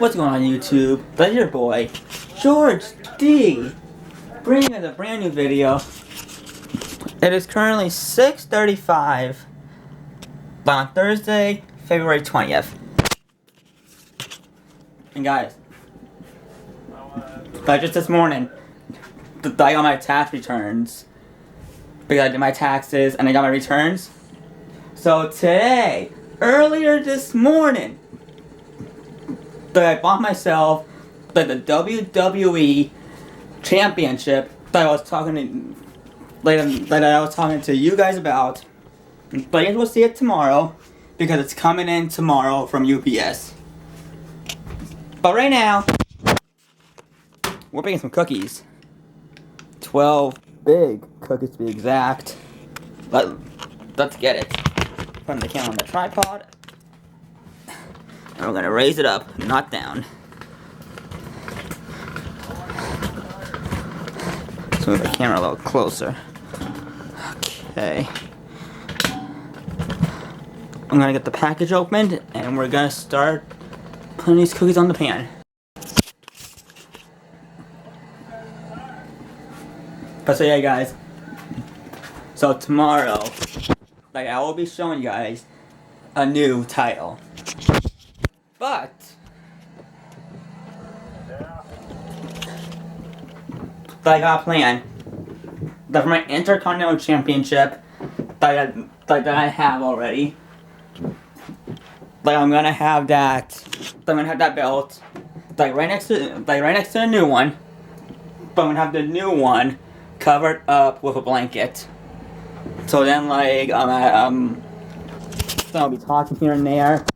What's going on YouTube? That's your boy, George D, bringing us a brand new video. It is currently 6:35 on Thursday, February 20th. And guys, just this morning, I got my tax returns. Because I did my taxes and I got my returns. So today, earlier this morning, I bought myself the WWE Championship that I was talking to you guys about. But I guess we'll see it tomorrow because it's coming in tomorrow from UPS. But right now, we're making some cookies. 12 big cookies to be exact. Let's get it. Putting the camera on the tripod. And we're gonna raise it up, not down. Let's move the camera a little closer. Okay. I'm gonna get the package opened and we're gonna start putting these cookies on the pan. But so yeah guys, so tomorrow, I will be showing you guys a new title. But I got a plan that for my Intercontinental Championship that I have already. I'm gonna have that. I'm gonna have that belt, right next to the new one. But I'm gonna have the new one covered up with a blanket. So then, I'll be talking here and there.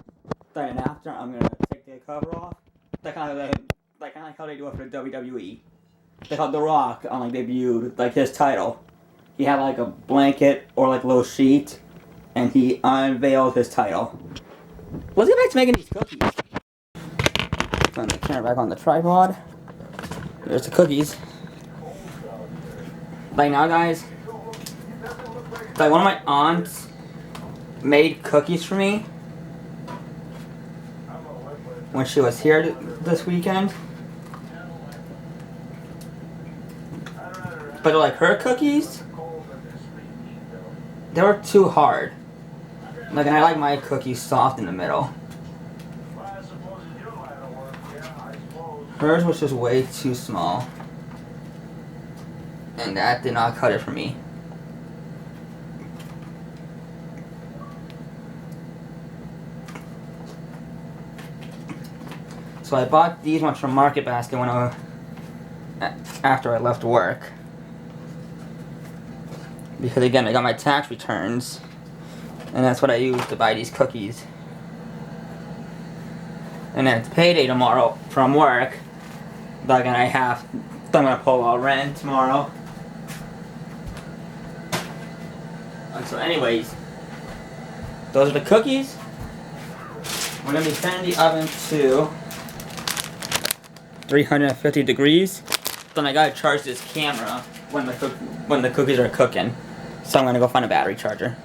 Then after, I'm gonna take the cover off. Kind of like how they do it for the WWE. They called The Rock debuted his title. He had a blanket or a little sheet, and he unveiled his title. Let's get back to making these cookies. Turn the camera back on the tripod. There's the cookies. Now guys, one of my aunts made cookies for me when she was here this weekend. But her cookies, they were too hard. And I like my cookies soft in the middle. Hers was just way too small. And that did not cut it for me. So I bought these ones from Market Basket after I left work. Because again, I got my tax returns. And that's what I used to buy these cookies. And then it's payday tomorrow from work. I'm gonna pull a rent tomorrow. So anyways, those are the cookies. We're gonna be setting the oven to 350 degrees. Then I gotta charge this camera when the cookies are cooking. So I'm gonna go find a battery charger.